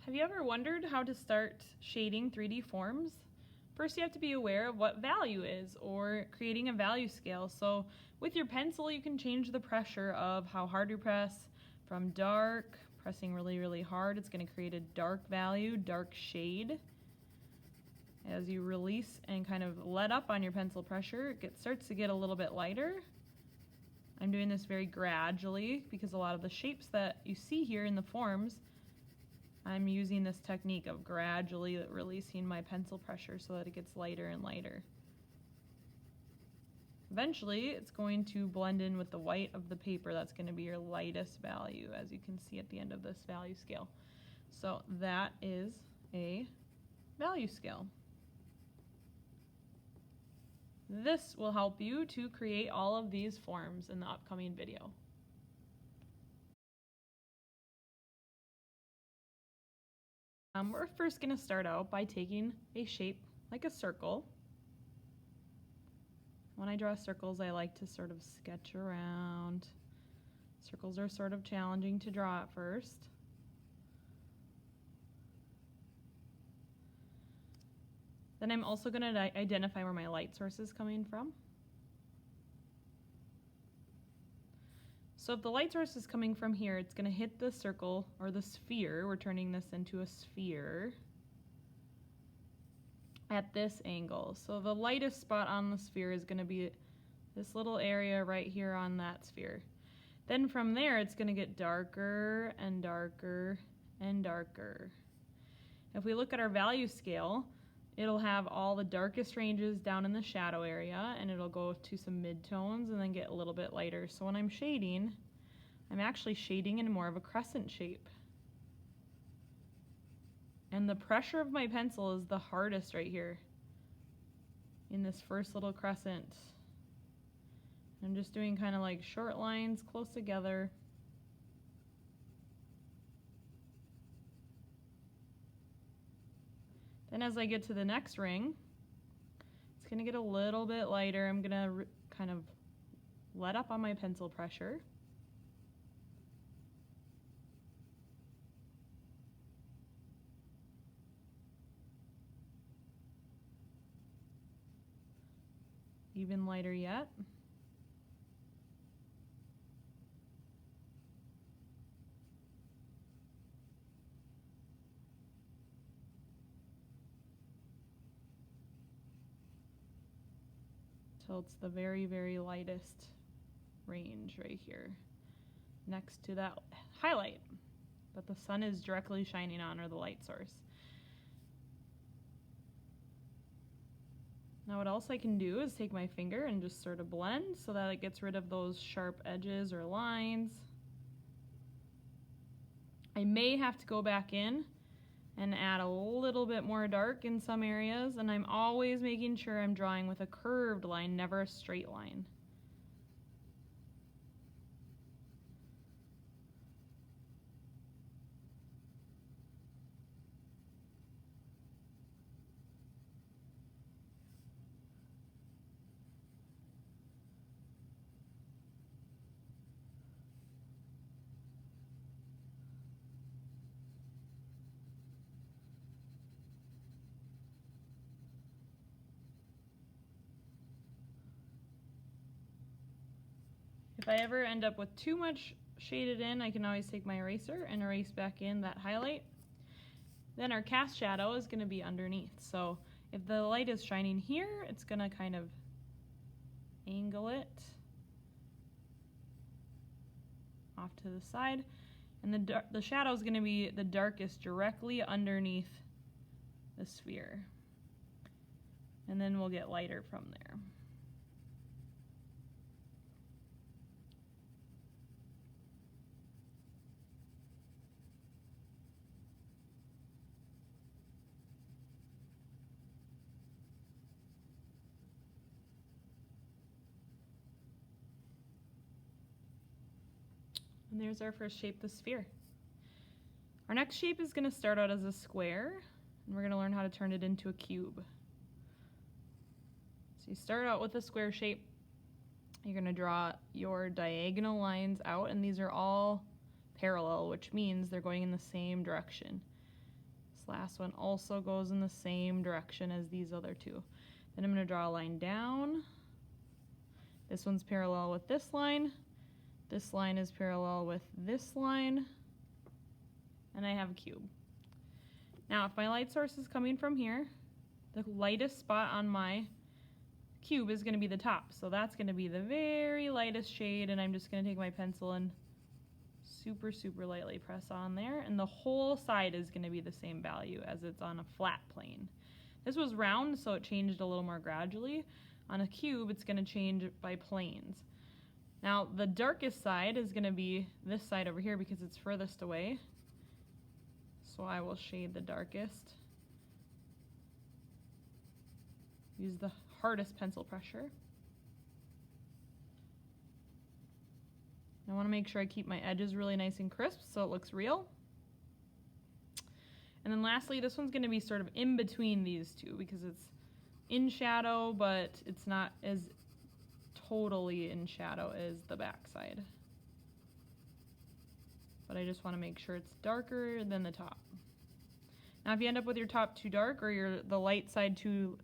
Have you ever wondered how to start shading 3D forms? First, you have to be aware of what value is, or creating a value scale. So with your pencil, you can change the pressure of how hard you press. From dark, pressing really, really hard, it's going to create a dark value, dark shade. As you release and kind of let up on your pencil pressure, it starts to get a little bit lighter. I'm doing this very gradually because a lot of the shapes that you see here in the forms, I'm using this technique of gradually releasing my pencil pressure so that it gets lighter and lighter. Eventually, it's going to blend in with the white of the paper. That's going to be your lightest value, as you can see at the end of this value scale. So that is a value scale. This will help you to create all of these forms in the upcoming video. We're first going to start out by taking a shape like a circle. When I draw circles, I like to sort of sketch around. Circles are sort of challenging to draw at first. Then I'm also going to identify where my light source is coming from. So if the light source is coming from here, it's going to hit the circle or the sphere. We're turning this into a sphere at this angle. So the lightest spot on the sphere is going to be this little area right here on that sphere. Then from there, it's going to get darker and darker and darker. If we look at our value scale, it'll have all the darkest ranges down in the shadow area, and it'll go to some midtones and then get a little bit lighter. So when I'm shading, I'm actually shading in more of a crescent shape. And the pressure of my pencil is the hardest right here in this first little crescent. I'm just doing kind of like short lines close together. Then as I get to the next ring, it's going to get a little bit lighter. I'm going to kind of let up on my pencil pressure. Even lighter yet. So it's the very, very lightest range right here next to that highlight that the sun is directly shining on, or the light source. Now what else I can do is take my finger and just sort of blend so that it gets rid of those sharp edges or lines. I may have to go back in and add a little bit more dark in some areas, and I'm always making sure I'm drawing with a curved line, never a straight line. If I ever end up with too much shaded in, I can always take my eraser and erase back in that highlight. Then our cast shadow is going to be underneath. So if the light is shining here, it's going to kind of angle it off to the side. And the shadow is going to be the darkest directly underneath the sphere. And then we'll get lighter from there. And there's our first shape, the sphere. Our next shape is going to start out as a square, and we're going to learn how to turn it into a cube. So you start out with a square shape. You're going to draw your diagonal lines out, and these are all parallel, which means they're going in the same direction. last one also goes in the same direction as these other two. Then I'm going to draw a line down. This one's parallel with this line. This line is parallel with this line. And I have a cube. Now, if my light source is coming from here, the lightest spot on my cube is going to be the top. So that's going to be the very lightest shade, and I'm just going to take my pencil and super, super lightly press on there, and the whole side is going to be the same value as it's on a flat plane. This was round, so it changed a little more gradually. On a cube, it's going to change by planes. Now, the darkest side is going to be this side over here because it's furthest away. So I will shade the darkest. Use the hardest pencil pressure. I want to make sure I keep my edges really nice and crisp so it looks real. And then lastly, this one's going to be sort of in between these two because it's in shadow, but it's not as totally in shadow as the back side. But I just want to make sure it's darker than the top. Now if you end up with your top too dark or the light side too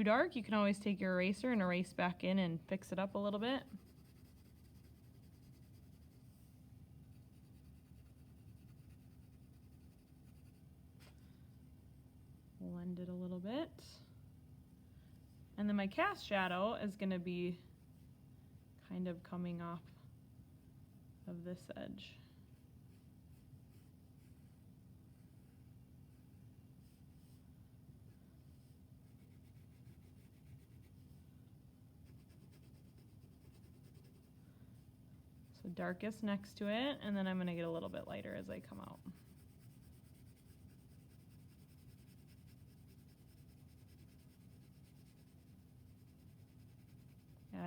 dark, you can always take your eraser and erase back in and fix it up a little bit. Blend it a little bit. And then my cast shadow is going to be kind of coming off of this edge. So darkest next to it, and then I'm going to get a little bit lighter as I come out.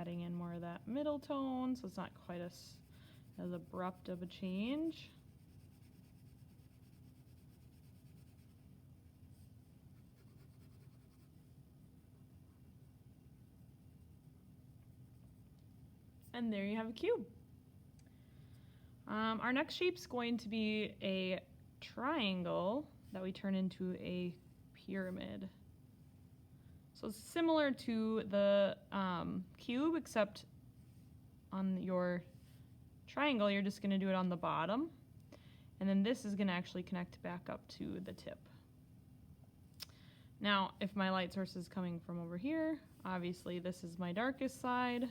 Adding in more of that middle tone so it's not quite as abrupt of a change. And there you have a cube. Our next shape's going to be a triangle that we turn into a pyramid. So it's similar to the cube, except on your triangle, you're just going to do it on the bottom. And then this is going to actually connect back up to the tip. Now, if my light source is coming from over here, obviously this is my darkest side.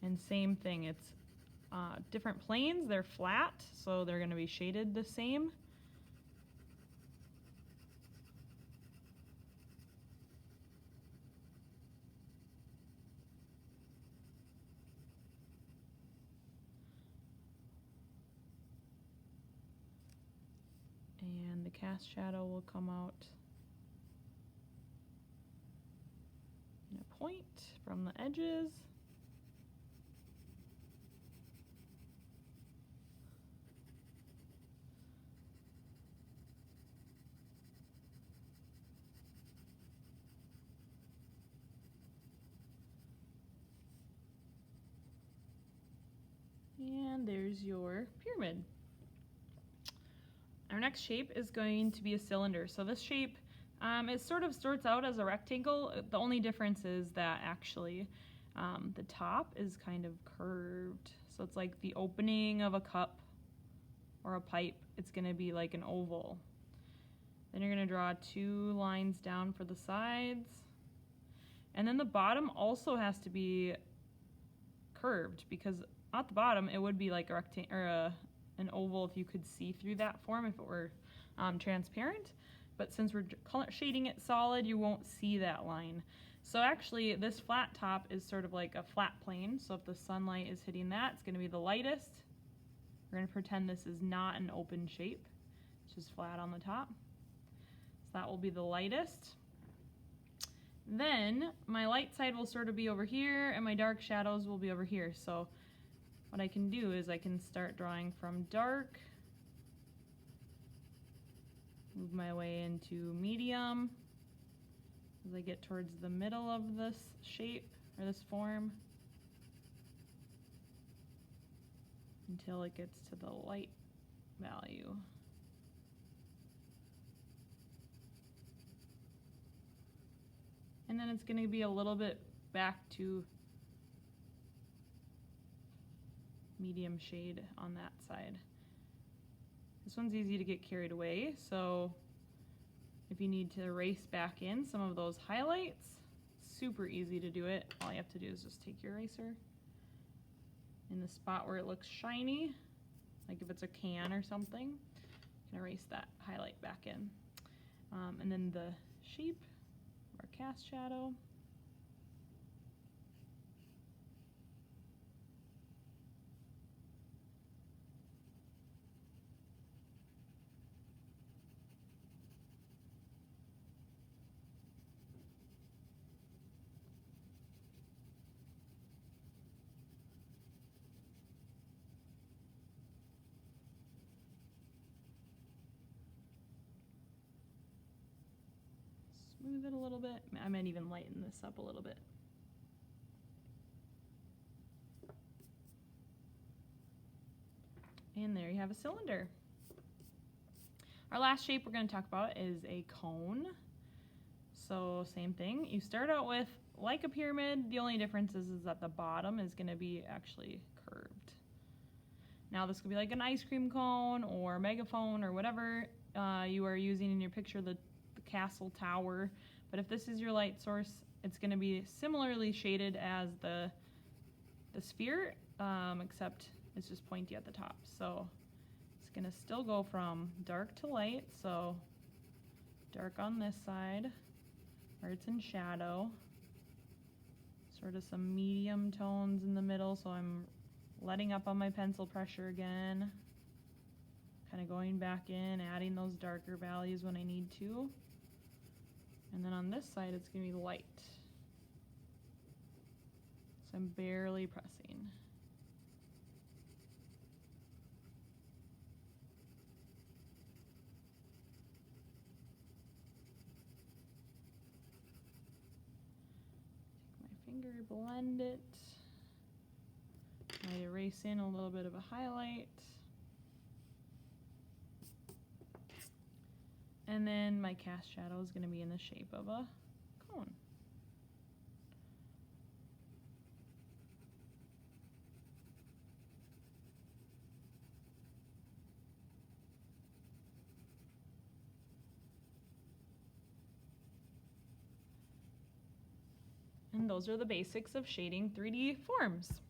And same thing, it's different planes, they're flat, so they're going to be shaded the same. And the cast shadow will come out in a point from the edges. And there's your pyramid. Our next shape is going to be a cylinder. So this shape, it sort of starts out as a rectangle. The only difference is that actually the top is kind of curved. So it's like the opening of a cup or a pipe. It's going to be like an oval. Then you're going to draw 2 lines down for the sides. And then the bottom also has to be curved because at the bottom it would be like a rectangle or an oval if you could see through that form if it were transparent. But since we're color shading it solid, you won't see that line. So actually this flat top is sort of like a flat plane. So if the sunlight is hitting that, it's going to be the lightest. We're going to pretend this is not an open shape. It's just flat on the top. So that will be the lightest. Then my light side will sort of be over here and my dark shadows will be over here. So what I can do is I can start drawing from dark, move my way into medium as I get towards the middle of this shape or this form. until it gets to the light value. And then it's going to be a little bit back to medium shade on that side. This one's easy to get carried away, so if you need to erase back in some of those highlights, super easy to do it. All you have to do is just take your eraser in the spot where it looks shiny, like if it's a can or something, you can erase that highlight back in. And then the shape, our cast shadow. Smooth it a little bit. I might even lighten this up a little bit. And there you have a cylinder. Our last shape we're going to talk about is a cone. So same thing. You start out with like a pyramid. The only difference is that the bottom is going to be actually curved. Now this could be like an ice cream cone or megaphone or whatever you are using in your picture, the castle tower. But if this is your light source, it's going to be similarly shaded as the sphere, except it's just pointy at the top. So it's going to still go from dark to light. So dark on this side where it's in shadow, sort of some medium tones in the middle. So I'm letting up on my pencil pressure again, kind of going back in, adding those darker values when I need to. And then on this side, it's going to be light. So I'm barely pressing. Take my finger, blend it. Might erase in a little bit of a highlight. And then my cast shadow is going to be in the shape of a cone. And those are the basics of shading 3D forms.